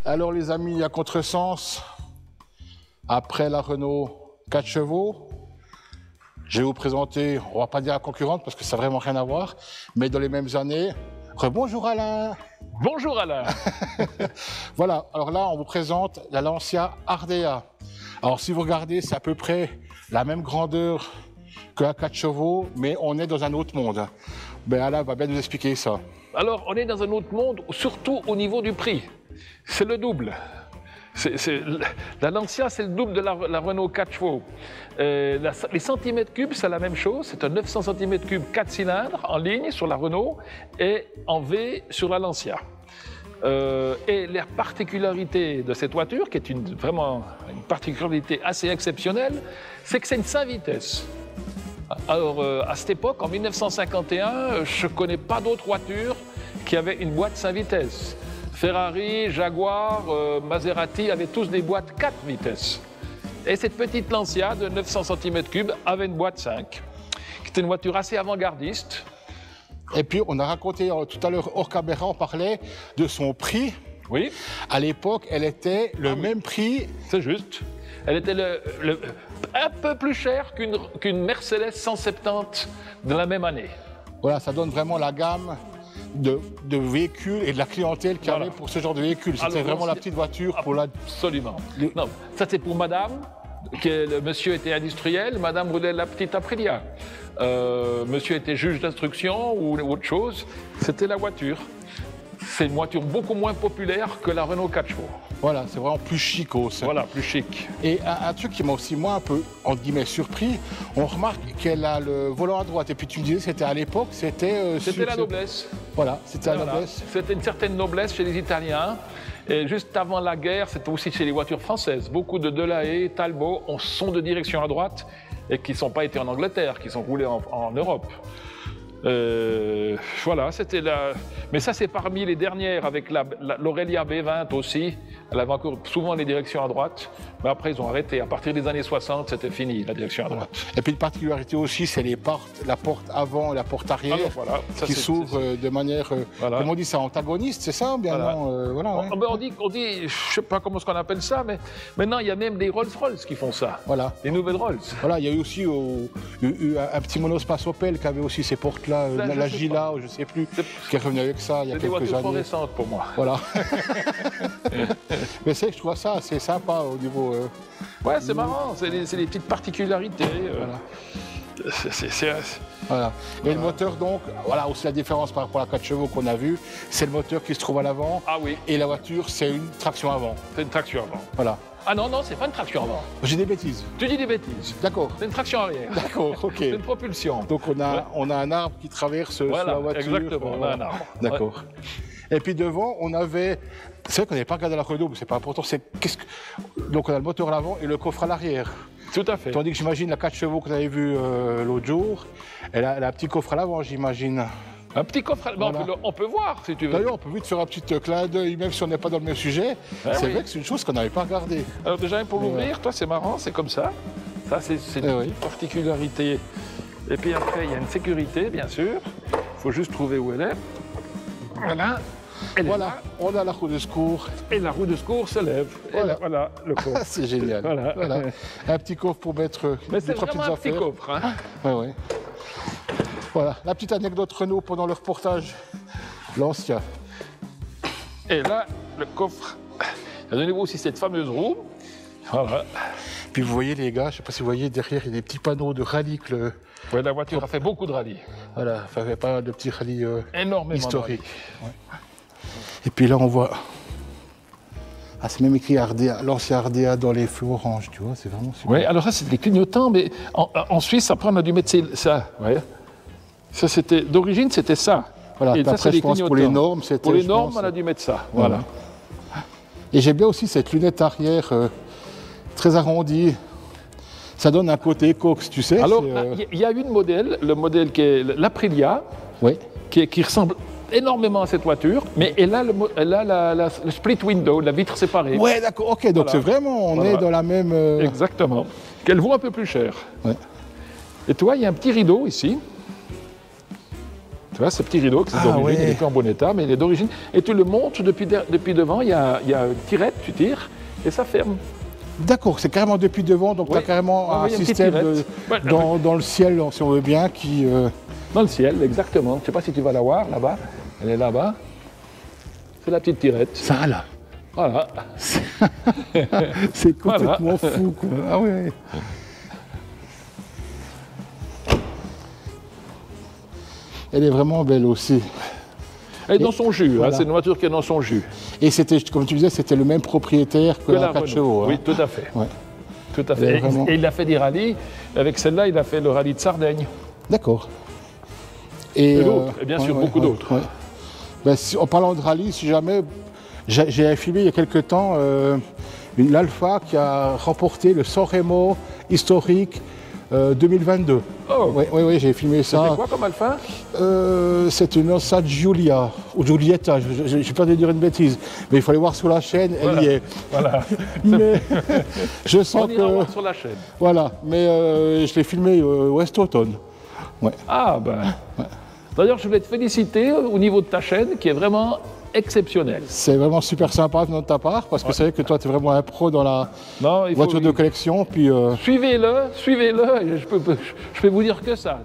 Alors les amis, à contresens, après la Renault 4 chevaux, je vais vous présenter, on va pas dire la concurrente parce que ça n'a vraiment rien à voir, mais dans les mêmes années. Rebonjour Alain. Bonjour Alain. Voilà, alors là on vous présente la Lancia Ardea. Alors si vous regardez, c'est à peu près la même grandeur que la 4 chevaux, mais on est dans un autre monde. Ben Alain va bien nous expliquer ça. Alors on est dans un autre monde, surtout au niveau du prix. C'est le double. La Lancia, c'est le double de la Renault 4 chevaux. Les centimètres cubes, c'est la même chose. C'est un 900 cm3 4 cylindres en ligne sur la Renault et en V sur la Lancia. Et la particularité de cette voiture, qui est vraiment une particularité assez exceptionnelle, c'est que c'est une 5 vitesses. Alors, à cette époque, en 1951, je ne connais pas d'autres voitures qui avaient une boîte 5 vitesses. Ferrari, Jaguar, Maserati avaient tous des boîtes 4 vitesses. Et cette petite Lancia de 900 cm3 avait une boîte 5, qui était une voiture assez avant-gardiste. Et puis, on a raconté tout à l'heure, hors caméra, on parlait de son prix. Oui. À l'époque, elle était le même prix. C'est juste. Elle était un peu plus chère qu'une Mercedes 170 de la même année. Voilà, ça donne vraiment la gamme de véhicules et de la clientèle qu'il y avait pour ce genre de véhicule. C'était vraiment la petite voiture pour la... Absolument. Non, ça c'est pour madame, le monsieur était industriel, madame roulait la petite Aprilia. Monsieur était juge d'instruction ou autre chose, c'était la voiture. C'est une voiture beaucoup moins populaire que la Renault 4 chevaux. Voilà, c'est vraiment plus chicos. Voilà, plus chic. Et un truc qui m'a aussi, moi, un peu, entre guillemets, surpris, on remarque qu'elle a le volant à droite. Et puis tu me disais, c'était à l'époque, c'était... C'était la noblesse. Voilà, c'était la noblesse. C'était une certaine noblesse chez les Italiens. Et juste avant la guerre, c'était aussi chez les voitures françaises. Beaucoup de Delahaye, Talbot sont de direction à droite et qui ne sont pas été en Angleterre, qui sont roulés en Europe. Voilà, c'était la... Mais ça, c'est parmi les dernières, avec l'Aurelia B20 aussi. Elle avait encore souvent les directions à droite. Mais après, ils ont arrêté. À partir des années 60, c'était fini, la direction à droite. Et puis, une particularité aussi, c'est la porte avant et la porte arrière qui s'ouvrent de manière, comment on dit ça, antagoniste, c'est ça bien voilà. Non, voilà, ouais. On dit, je ne sais pas comment on appelle ça, mais maintenant, il y a même des Rolls-Royce qui font ça. Voilà. Les nouvelles Rolls. Voilà, il y a eu aussi un petit monospace Opel qui avait aussi ces portes-là, la Gila, je ne sais plus, qui est revenu avec ça il y a quelques années. C'est des voitures récentes pour moi. Voilà. Mais c'est que je trouve ça assez sympa au niveau... Ouais, c'est marrant, c'est des petites particularités. Voilà. Voilà. Et le moteur, donc, voilà aussi la différence par rapport à la 4 chevaux qu'on a vu, c'est le moteur qui se trouve à l'avant. Ah oui. Et la voiture, c'est une traction avant. C'est une traction avant. Voilà. Ah non, non, c'est pas une traction avant. J'ai des bêtises. Tu dis des bêtises. D'accord. C'est une traction arrière. D'accord, ok. C'est une propulsion. Donc on a un arbre qui traverse sur la voiture. Exactement, on a un arbre. D'accord. Ouais. Et puis devant, on avait... C'est vrai qu'on n'avait pas regardé la Renault, mais c'est pas important. Donc on a le moteur à l'avant et le coffre à l'arrière. Tout à fait. Tandis que j'imagine la 4 chevaux que vous avez vue l'autre jour, elle a un petit coffre à l'avant, j'imagine. Un petit coffre, voilà. On peut voir si tu veux. D'ailleurs, on peut vite faire un petit clin d'œil, même si on n'est pas dans le même sujet. C'est vrai que c'est une chose qu'on n'avait pas regardée. Alors déjà, pour l'ouvrir, toi, c'est marrant, c'est comme ça. Ça, c'est une particularité. Et puis après, il y a une sécurité, bien sûr. Il faut juste trouver où elle est. Voilà. Voilà, on a la roue de secours. Et la roue de secours se lève. Voilà le coffre. C'est génial. Voilà. Un petit coffre pour mettre des trois petites affaires. Mais c'est vraiment un petit coffre. Hein. Oui. Voilà, la petite anecdote Renault pendant le reportage, Lancia. Et là, le coffre. Donnez-vous aussi cette fameuse roue. Voilà. Puis vous voyez les gars, je ne sais pas si vous voyez, derrière il y a des petits panneaux de rallye. Oui, la voiture a fait beaucoup de rallye. Voilà, ça fait pas mal de petits rallyes historiques. Ouais. Et puis là on voit, c'est même écrit Ardea, Lancia Ardea dans les feux orange, tu vois, c'est vraiment super. Oui, alors ça c'est des clignotants, mais en Suisse après on a dû mettre ça. Ouais. Ça c'était, d'origine c'était ça. Voilà, et après je pense pour les normes, pour les normes on a dû mettre ça. Voilà. Et j'aime bien aussi cette lunette arrière très arrondie. Ça donne un côté cox, tu sais. Alors, il y a une modèle, le modèle qui est l'Aprilia, qui ressemble énormément à cette voiture, mais elle a le split window, la vitre séparée. Ouais, d'accord, ok, donc c'est vraiment, on est dans la même... Exactement, qu'elle vaut un peu plus cher. Ouais. Et tu vois, il y a un petit rideau ici. Tu vois, ce petit rideau, que c'est d'origine, ouais. il n'est plus en bon état, mais il est d'origine. Et tu le montes depuis devant, il y a une tirette, tu tires, et ça ferme. D'accord, c'est carrément depuis devant, donc tu as carrément un système dans le ciel, si on veut bien, qui... Dans le ciel, exactement. Je ne sais pas si tu vas la voir, là-bas. Elle est là-bas. C'est la petite tirette. Ça, là. Voilà. C'est complètement fou, quoi. Ah ouais. Elle est vraiment belle aussi. Elle est dans son jus, voilà. C'est une voiture qui est dans son jus. Et c'était, comme tu disais, c'était le même propriétaire que la 4 chevaux. Hein. Oui, tout à fait. Ouais. Tout à fait. Et il a fait des rallyes. Avec celle-là, il a fait le rallye de Sardaigne. D'accord. Et d'autres, et bien sûr, beaucoup d'autres. Ouais. Ben, en parlant de rallye, si jamais, j'ai filmé il y a quelque temps l'Alpha qui a remporté le Sanremo historique 2022. Oh. Oui, j'ai filmé ça. C'était quoi comme Alpha? C'est une Ossa Giulia, ou Giulietta, je ne vais pas dire une bêtise, mais il faut aller voir sur la chaîne, voilà. elle y est. Voilà. Mais je sens on ira voir sur la chaîne. Voilà, mais je l'ai filmé West Automne. Ouais. Ah ben. Ouais. D'ailleurs, je voulais te féliciter au niveau de ta chaîne, qui est vraiment exceptionnelle. C'est vraiment super sympa de ta part, parce que c'est vrai que toi, tu es vraiment un pro dans la voiture de collection. Puis suivez-le, et je peux vous dire que ça.